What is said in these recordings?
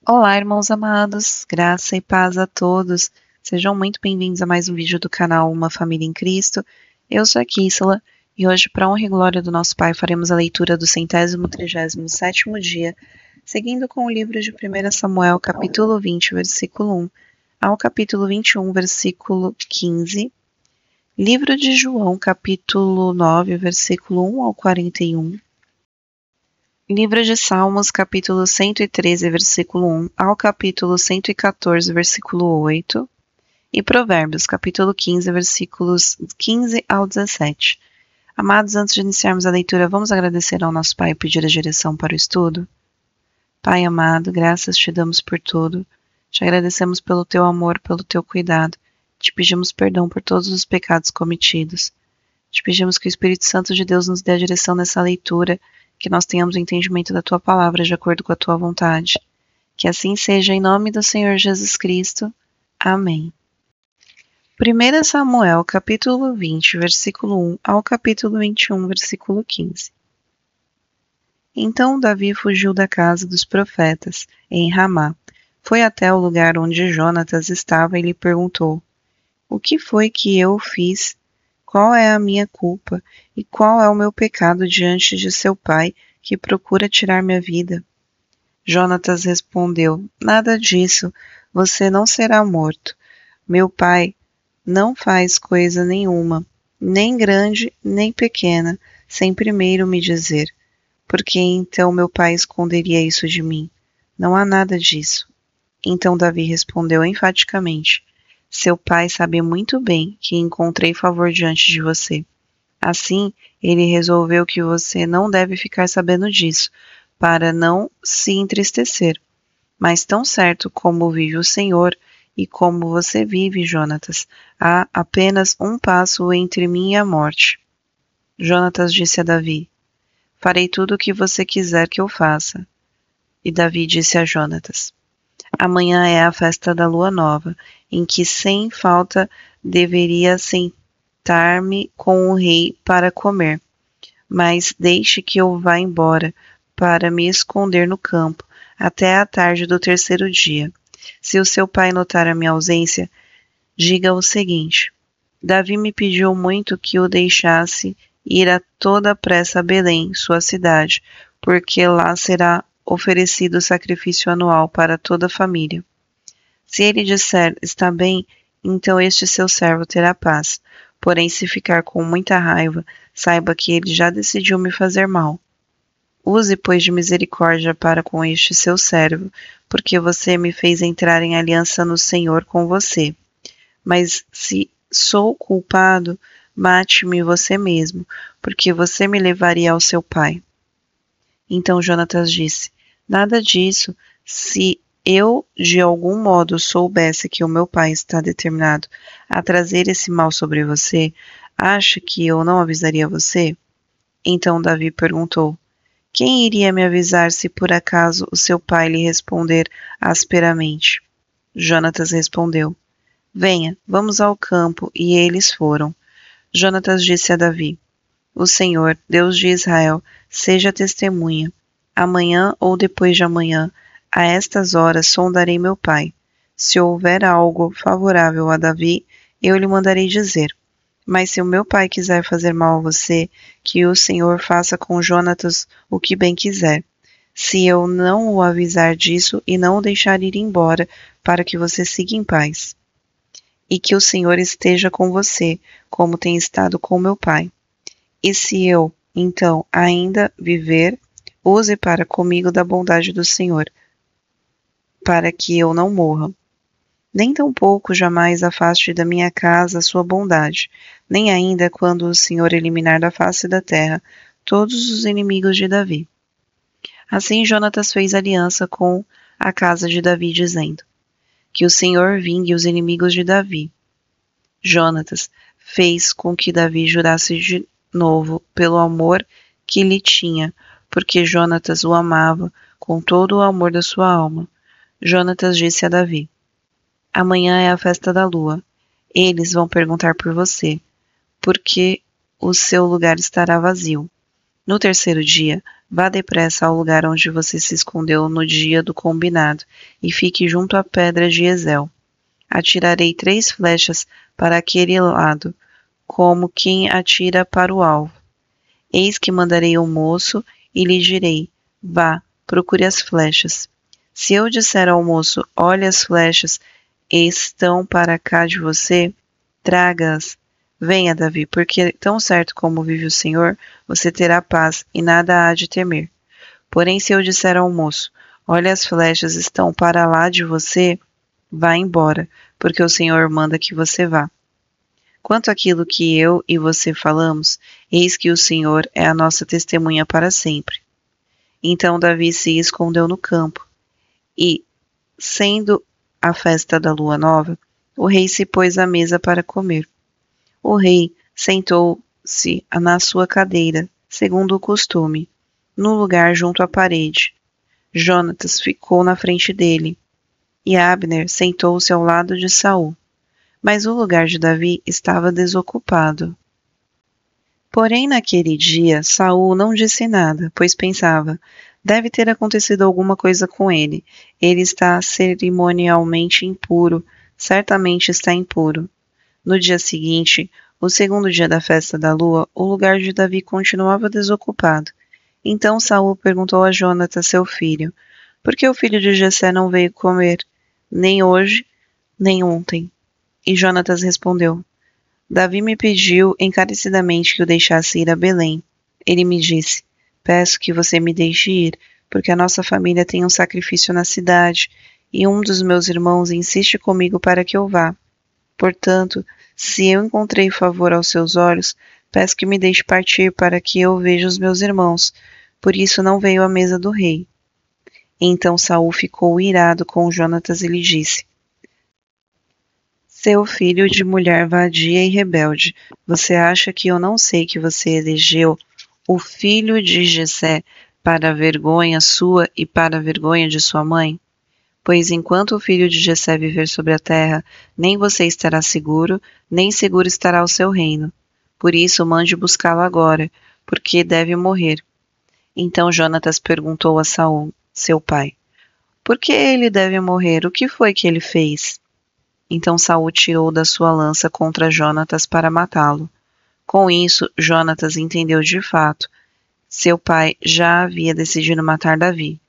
Olá, irmãos amados, graça e paz a todos. Sejam muito bem-vindos a mais um vídeo do canal Uma Família em Cristo. Eu sou a Kíssela e hoje, para honra e glória do nosso Pai, faremos a leitura do 137º dia, seguindo com o livro de 1 Samuel, capítulo 20, versículo 1, ao capítulo 21, versículo 15, livro de João, capítulo 9, versículo 1 ao 41, livro de Salmos, capítulo 113, versículo 1 ao capítulo 114, versículo 8, e Provérbios, capítulo 15, versículos 15 ao 17. Amados, antes de iniciarmos a leitura, vamos agradecer ao nosso Pai e pedir a direção para o estudo? Pai amado, graças te damos por tudo. Te agradecemos pelo teu amor, pelo teu cuidado. Te pedimos perdão por todos os pecados cometidos. Te pedimos que o Espírito Santo de Deus nos dê a direção nessa leitura, que nós tenhamos o entendimento da Tua Palavra de acordo com a Tua vontade. Que assim seja, em nome do Senhor Jesus Cristo. Amém. 1 Samuel, capítulo 20, versículo 1 ao capítulo 21, versículo 15. Então Davi fugiu da casa dos profetas, em Ramá. Foi até o lugar onde Jonatas estava e lhe perguntou: O que foi que eu fiz? Qual é a minha culpa e qual é o meu pecado diante de seu pai, que procura tirar minha vida? Jonatas respondeu: Nada disso, você não será morto. Meu pai não faz coisa nenhuma, nem grande nem pequena, sem primeiro me dizer. Por que então meu pai esconderia isso de mim? Não há nada disso. Então Davi respondeu enfaticamente: Seu pai sabe muito bem que encontrei favor diante de você. Assim, ele resolveu que você não deve ficar sabendo disso, para não se entristecer. Mas tão certo como vive o Senhor e como você vive, Jonatas, há apenas um passo entre mim e a morte. Jonatas disse a Davi: Farei tudo o que você quiser que eu faça. E Davi disse a Jonatas: Amanhã é a festa da lua nova, em que sem falta deveria sentar-me com o rei para comer. Mas deixe que eu vá embora, para me esconder no campo, até a tarde do terceiro dia. Se o seu pai notar a minha ausência, diga o seguinte: Davi me pediu muito que o deixasse ir a toda pressa a Belém, sua cidade, porque lá será oferecido sacrifício anual para toda a família. Se ele disser, está bem, então este seu servo terá paz. Porém, se ficar com muita raiva, saiba que ele já decidiu me fazer mal. Use, pois, de misericórdia para com este seu servo, porque você me fez entrar em aliança no Senhor com você. Mas se sou culpado, mate-me você mesmo, porque você me levaria ao seu pai. Então Jonatas disse: Nada disso, se eu de algum modo soubesse que o meu pai está determinado a trazer esse mal sobre você, acha que eu não avisaria você? Então Davi perguntou: Quem iria me avisar se por acaso o seu pai lhe responder asperamente? Jonatas respondeu: Venha, vamos ao campo, e eles foram. Jonatas disse a Davi: O Senhor, Deus de Israel, seja testemunha. Amanhã ou depois de amanhã, a estas horas sondarei meu pai. Se houver algo favorável a Davi, eu lhe mandarei dizer. Mas se o meu pai quiser fazer mal a você, que o Senhor faça com Jonatas o que bem quiser. Se eu não o avisar disso e não o deixar ir embora, para que você siga em paz. E que o Senhor esteja com você, como tem estado com meu pai. E se eu, então, ainda viver, use para comigo da bondade do Senhor, para que eu não morra. Nem tampouco jamais afaste da minha casa a sua bondade, nem ainda quando o Senhor eliminar da face da terra todos os inimigos de Davi. Assim Jonatas fez aliança com a casa de Davi, dizendo: Que o Senhor vingue os inimigos de Davi. Jonatas fez com que Davi jurasse de novo pelo amor que lhe tinha, porque Jonatas o amava com todo o amor da sua alma. Jonatas disse a Davi: Amanhã é a festa da lua. Eles vão perguntar por você, porque o seu lugar estará vazio. No terceiro dia, Vá depressa ao lugar onde você se escondeu no dia do combinado, e fique junto à pedra de Ezel. Atirarei 3 flechas para aquele lado, como quem atira para o alvo. Eis que mandarei o moço e lhe direi: vá, procure as flechas. Se eu disser ao moço: olhe, as flechas estão para cá de você, traga-as. Venha, Davi, porque tão certo como vive o Senhor, você terá paz e nada há de temer. Porém, se eu disser ao moço: olha, as flechas estão para lá de você, vá embora, porque o Senhor manda que você vá. Quanto àquilo que eu e você falamos, eis que o Senhor é a nossa testemunha para sempre. Então Davi se escondeu no campo, e, sendo a festa da lua nova, o rei se pôs à mesa para comer. O rei sentou-se na sua cadeira, segundo o costume, no lugar junto à parede. Jonatas ficou na frente dele, e Abner sentou-se ao lado de Saul. Mas o lugar de Davi estava desocupado. Porém, naquele dia, Saul não disse nada, pois pensava: deve ter acontecido alguma coisa com ele. Ele está cerimonialmente impuro, certamente está impuro. No dia seguinte, o segundo dia da festa da lua, o lugar de Davi continuava desocupado. Então Saul perguntou a Jonatas, seu filho: por que o filho de Jessé não veio comer, nem hoje, nem ontem? E Jonatas respondeu: Davi me pediu encarecidamente que o deixasse ir a Belém. Ele me disse: peço que você me deixe ir, porque a nossa família tem um sacrifício na cidade, e um dos meus irmãos insiste comigo para que eu vá. Portanto, se eu encontrei favor aos seus olhos, peço que me deixe partir para que eu veja os meus irmãos. Por isso não veio à mesa do rei. Então Saul ficou irado com Jonatas e lhe disse: seu filho de mulher vadia e rebelde, você acha que eu não sei que você elegeu o filho de Jessé para a vergonha sua e para a vergonha de sua mãe? Pois enquanto o filho de Jessé viver sobre a terra, nem você estará seguro, nem seguro estará o seu reino. Por isso mande buscá-lo agora, porque deve morrer. Então Jonatas perguntou a Saul, seu pai: por que ele deve morrer? O que foi que ele fez? Então Saul tirou da sua lança contra Jonatas para matá-lo. Com isso, Jonatas entendeu de fato: seu pai já havia decidido matar Davi.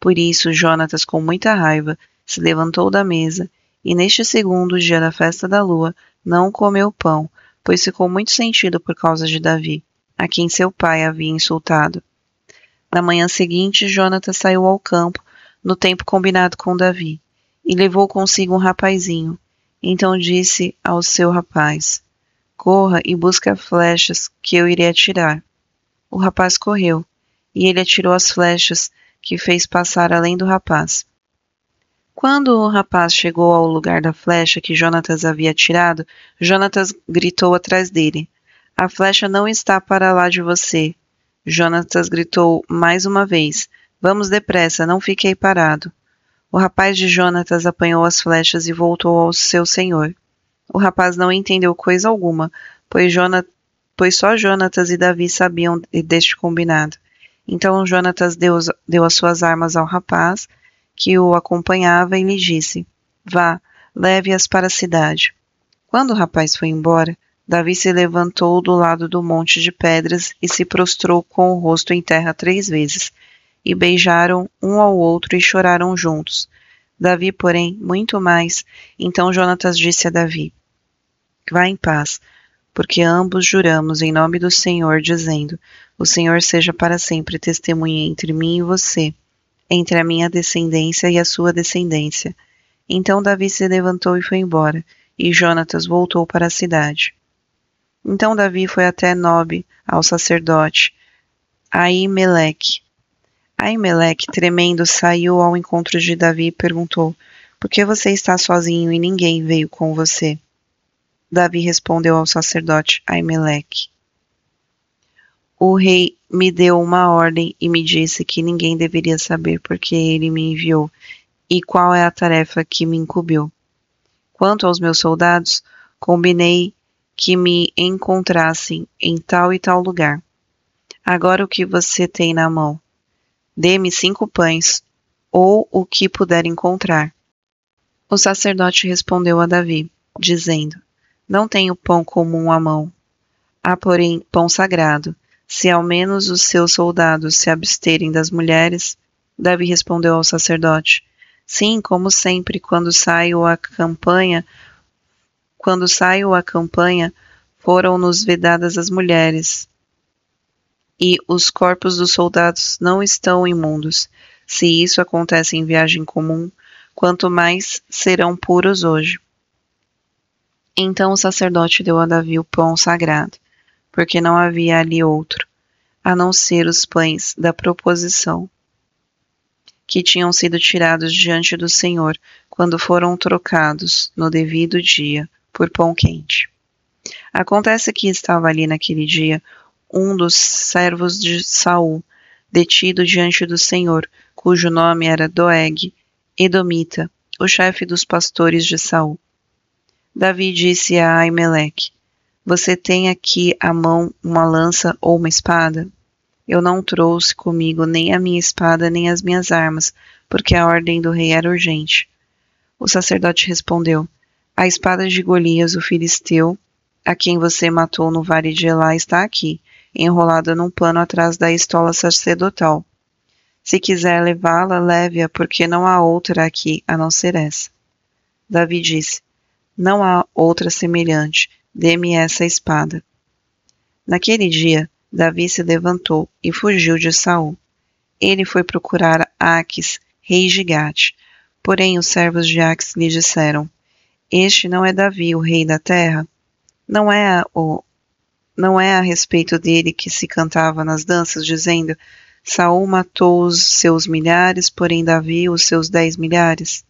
Por isso, Jonatas, com muita raiva, se levantou da mesa, e neste segundo dia da festa da lua, não comeu pão, pois ficou muito sentido por causa de Davi, a quem seu pai havia insultado. Na manhã seguinte, Jonatas saiu ao campo, no tempo combinado com Davi, e levou consigo um rapazinho. Então disse ao seu rapaz: corra e busque as flechas que eu irei atirar. O rapaz correu, e ele atirou as flechas, que fez passar além do rapaz. Quando o rapaz chegou ao lugar da flecha que Jonatas havia atirado, Jonatas gritou atrás dele: a flecha não está para lá de você. Jonatas gritou mais uma vez: vamos depressa, não fique aí parado. O rapaz de Jonatas apanhou as flechas e voltou ao seu senhor. O rapaz não entendeu coisa alguma, pois só Jonatas e Davi sabiam deste combinado. Então Jonatas deu as suas armas ao rapaz, que o acompanhava, e lhe disse: vá, leve-as para a cidade. Quando o rapaz foi embora, Davi se levantou do lado do monte de pedras e se prostrou com o rosto em terra 3 vezes, e beijaram um ao outro e choraram juntos. Davi, porém, muito mais. Então Jonatas disse a Davi: vá em paz, porque ambos juramos em nome do Senhor, dizendo: o Senhor seja para sempre testemunha entre mim e você, entre a minha descendência e a sua descendência. Então Davi se levantou e foi embora, e Jonatas voltou para a cidade. Então Davi foi até Nobe, ao sacerdote Aimeleque. Aimeleque, tremendo, saiu ao encontro de Davi e perguntou: por que você está sozinho e ninguém veio com você? Davi respondeu ao sacerdote Aimeleque: o rei me deu uma ordem e me disse que ninguém deveria saber porque ele me enviou e qual é a tarefa que me incumbiu. Quanto aos meus soldados, combinei que me encontrassem em tal e tal lugar. Agora o que você tem na mão? Dê-me 5 pães, ou o que puder encontrar. O sacerdote respondeu a Davi, dizendo: Não tenho pão comum à mão. Há, porém, pão sagrado. Se ao menos os seus soldados se absterem das mulheres. Davi respondeu ao sacerdote: Sim, como sempre, quando saio à campanha, foram-nos vedadas as mulheres, e os corpos dos soldados não estão imundos. Se isso acontece em viagem comum, quanto mais serão puros hoje. Então o sacerdote deu a Davi o pão sagrado, porque não havia ali outro, a não ser os pães da proposição, que tinham sido tirados diante do Senhor, quando foram trocados, no devido dia, por pão quente. Acontece que estava ali naquele dia um dos servos de Saul, detido diante do Senhor, cujo nome era Doeg, edomita, o chefe dos pastores de Saul. Davi disse a Aimeleque: Você tem aqui à mão uma lança ou uma espada? Eu não trouxe comigo nem a minha espada nem as minhas armas, porque a ordem do rei era urgente. O sacerdote respondeu: A espada de Golias, o filisteu, a quem você matou no vale de Elá, está aqui, enrolada num pano atrás da estola sacerdotal. Se quiser levá-la, leve-a, porque não há outra aqui a não ser essa. Davi disse: Não há outra semelhante, dê-me essa espada. Naquele dia, Davi se levantou e fugiu de Saul. Ele foi procurar Aques, rei de Gate. Porém os servos de Aques lhe disseram: Este não é Davi, o rei da terra? Não é a respeito dele que se cantava nas danças, dizendo: Saul matou os seus milhares, porém Davi os seus 10 milhares?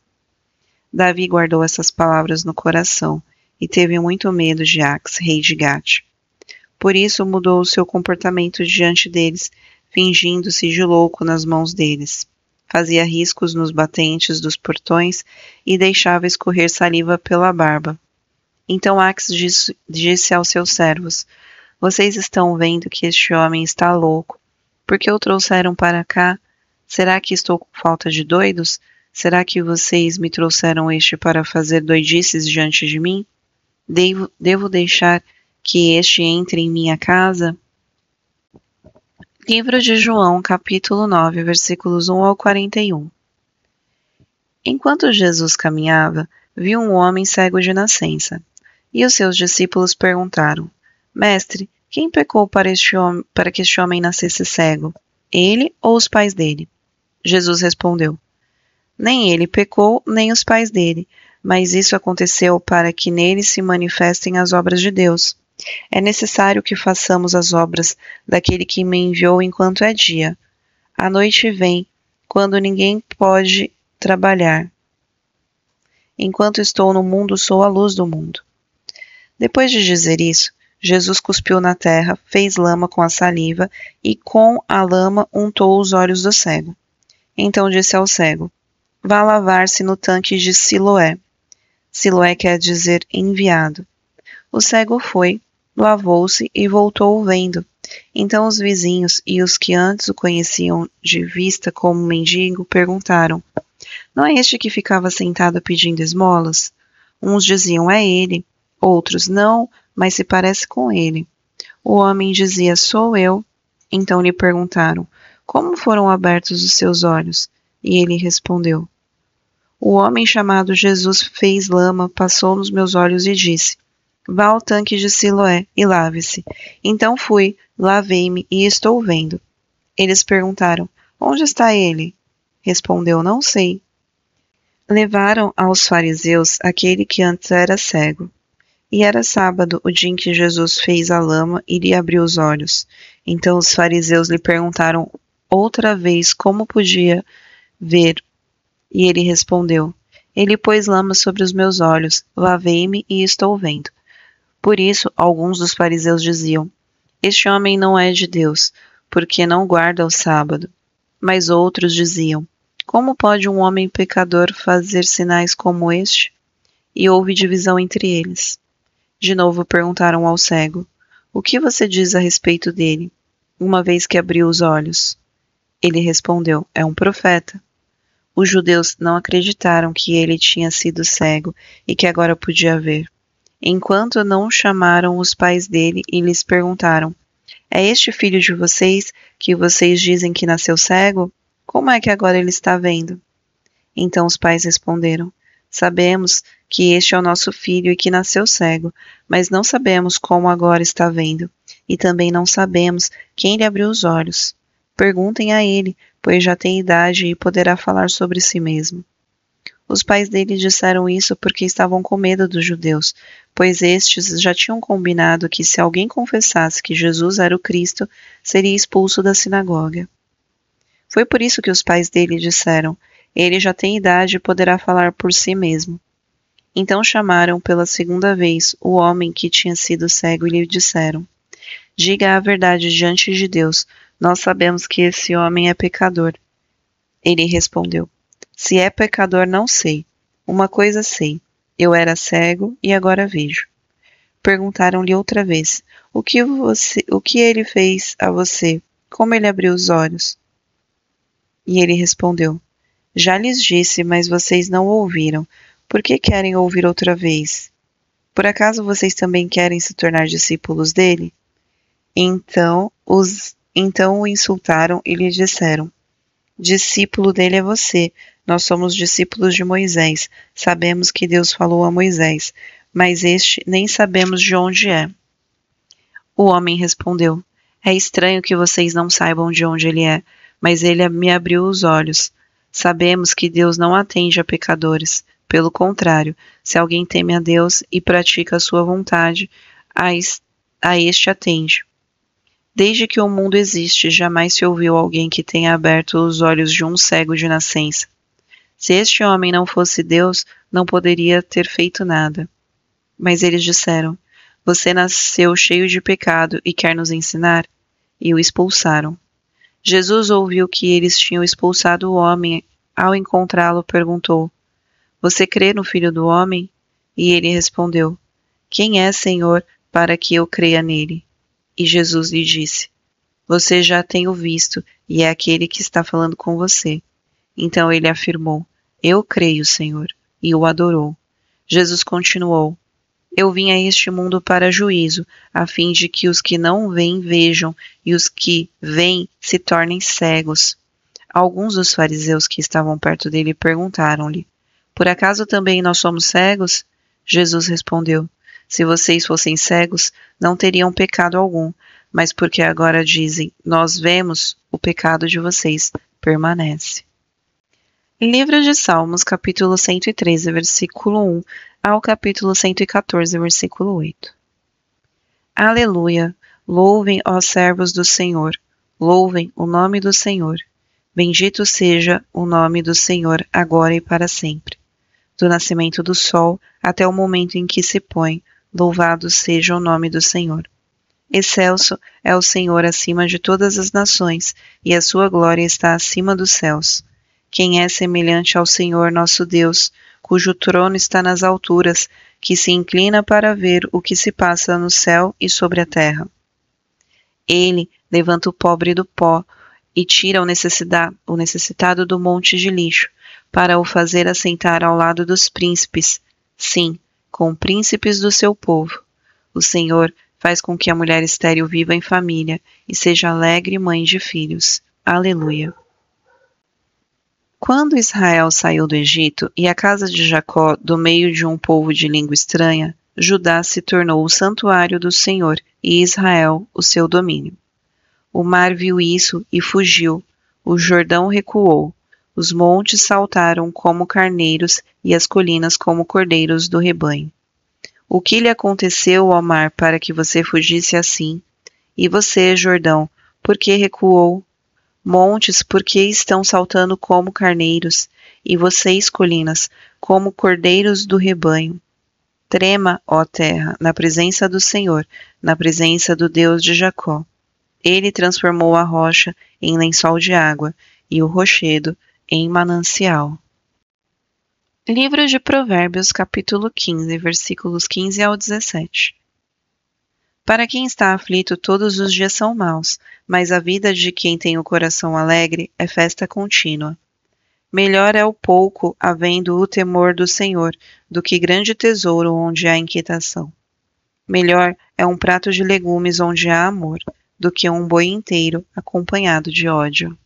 Davi guardou essas palavras no coração e teve muito medo de Aques, rei de Gate. Por isso mudou o seu comportamento diante deles, fingindo-se de louco nas mãos deles. Fazia riscos nos batentes dos portões e deixava escorrer saliva pela barba. Então Aques disse aos seus servos: Vocês estão vendo que este homem está louco. Por que o trouxeram para cá? Será que estou com falta de doidos? Será que vocês me trouxeram este para fazer doidices diante de mim? Devo deixar que este entre em minha casa? Livro de João, capítulo 9, versículos 1 ao 41. Enquanto Jesus caminhava, viu um homem cego de nascença. E os seus discípulos perguntaram: Mestre, quem pecou para que este homem nascesse cego? Ele ou os pais dele? Jesus respondeu: Nem ele pecou, nem os pais dele, mas isso aconteceu para que nele se manifestem as obras de Deus. É necessário que façamos as obras daquele que me enviou enquanto é dia. A noite vem, quando ninguém pode trabalhar. Enquanto estou no mundo, sou a luz do mundo. Depois de dizer isso, Jesus cuspiu na terra, fez lama com a saliva e com a lama untou os olhos do cego. Então disse ao cego: Vá lavar-se no tanque de Siloé. Siloé quer dizer enviado. O cego foi, lavou-se e voltou vendo. Então os vizinhos e os que antes o conheciam de vista como mendigo perguntaram: Não é este que ficava sentado pedindo esmolas? Uns diziam: É ele. Outros: Não, mas se parece com ele. O homem dizia: Sou eu. Então lhe perguntaram: Como foram abertos os seus olhos? E ele respondeu: O homem chamado Jesus fez lama, passou nos meus olhos e disse: Vá ao tanque de Siloé e lave-se. Então fui, lavei-me e estou vendo. Eles perguntaram: Onde está ele? Respondeu: Não sei. Levaram aos fariseus aquele que antes era cego. E era sábado, o dia em que Jesus fez a lama e lhe abriu os olhos. Então os fariseus lhe perguntaram outra vez como podia ver. E ele respondeu: Ele pôs lama sobre os meus olhos, lavei-me e estou vendo. Por isso, alguns dos fariseus diziam: Este homem não é de Deus, porque não guarda o sábado. Mas outros diziam: Como pode um homem pecador fazer sinais como este? E houve divisão entre eles. De novo perguntaram ao cego: O que você diz a respeito dele? uma vez que abriu os olhos? Ele respondeu: é um profeta. Os judeus não acreditaram que ele tinha sido cego e que agora podia ver, enquanto não chamaram os pais dele e lhes perguntaram: é este filho de vocês que vocês dizem que nasceu cego? Como é que agora ele está vendo? Então os pais responderam: sabemos que este é o nosso filho e que nasceu cego, mas não sabemos como agora está vendo, e também não sabemos quem lhe abriu os olhos. Perguntem a ele, pois já tem idade e poderá falar sobre si mesmo. Os pais dele disseram isso porque estavam com medo dos judeus, pois estes já tinham combinado que se alguém confessasse que Jesus era o Cristo, seria expulso da sinagoga. Foi por isso que os pais dele disseram: ele já tem idade e poderá falar por si mesmo. Então chamaram pela segunda vez o homem que tinha sido cego e lhe disseram: diga a verdade diante de Deus, nós sabemos que esse homem é pecador. Ele respondeu: se é pecador não sei. Uma coisa sei, eu era cego e agora vejo. Perguntaram-lhe outra vez: o que ele fez a você? Como ele abriu os olhos? E ele respondeu: já lhes disse, mas vocês não ouviram. Por que querem ouvir outra vez? Por acaso vocês também querem se tornar discípulos dele? Então o insultaram e lhe disseram: discípulo dele é você, nós somos discípulos de Moisés, sabemos que Deus falou a Moisés, mas este nem sabemos de onde é. O homem respondeu: é estranho que vocês não saibam de onde ele é, mas ele me abriu os olhos. Sabemos que Deus não atende a pecadores, pelo contrário, se alguém teme a Deus e pratica a sua vontade, a este atende. Desde que o mundo existe, jamais se ouviu alguém que tenha aberto os olhos de um cego de nascença. Se este homem não fosse Deus, não poderia ter feito nada. Mas eles disseram: você nasceu cheio de pecado e quer nos ensinar? E o expulsaram. Jesus ouviu que eles tinham expulsado o homem. Ao encontrá-lo, perguntou: você crê no Filho do Homem? E ele respondeu: quem é, Senhor, para que eu creia nele? E Jesus lhe disse: você já tem o visto, e é aquele que está falando com você. Então ele afirmou: eu creio, Senhor, e o adorou. Jesus continuou: eu vim a este mundo para juízo, a fim de que os que não veem vejam, e os que veem se tornem cegos. Alguns dos fariseus que estavam perto dele perguntaram-lhe: por acaso também nós somos cegos? Jesus respondeu: se vocês fossem cegos, não teriam pecado algum, mas porque agora dizem, nós vemos, o pecado de vocês permanece. Livro de Salmos, capítulo 113, versículo 1 ao capítulo 114, versículo 8. Aleluia! Louvem, ó servos do Senhor, louvem o nome do Senhor. Bendito seja o nome do Senhor, agora e para sempre. Do nascimento do sol até o momento em que se põe, louvado seja o nome do Senhor. Excelso é o Senhor acima de todas as nações, e a sua glória está acima dos céus. Quem é semelhante ao Senhor nosso Deus, cujo trono está nas alturas, que se inclina para ver o que se passa no céu e sobre a terra? Ele levanta o pobre do pó e tira o necessitado do monte de lixo, para o fazer assentar ao lado dos príncipes, sim, com príncipes do seu povo. O Senhor faz com que a mulher estéril viva em família e seja alegre mãe de filhos. Aleluia. Quando Israel saiu do Egito e a casa de Jacó do meio de um povo de língua estranha, Judá se tornou o santuário do Senhor e Israel o seu domínio. O mar viu isso e fugiu, o Jordão recuou, os montes saltaram como carneiros e as colinas como cordeiros do rebanho. O que lhe aconteceu ao mar para que você fugisse assim? E você, Jordão, por que recuou? Montes, por que estão saltando como carneiros? E vocês, colinas, como cordeiros do rebanho? Trema, ó terra, na presença do Senhor, na presença do Deus de Jacó. Ele transformou a rocha em lençol de água e o rochedo em manancial. Livro de Provérbios, capítulo 15, versículos 15 ao 17. Para quem está aflito, todos os dias são maus, mas a vida de quem tem o coração alegre é festa contínua. Melhor é o pouco, havendo o temor do Senhor, do que grande tesouro onde há inquietação. Melhor é um prato de legumes onde há amor, do que um boi inteiro acompanhado de ódio.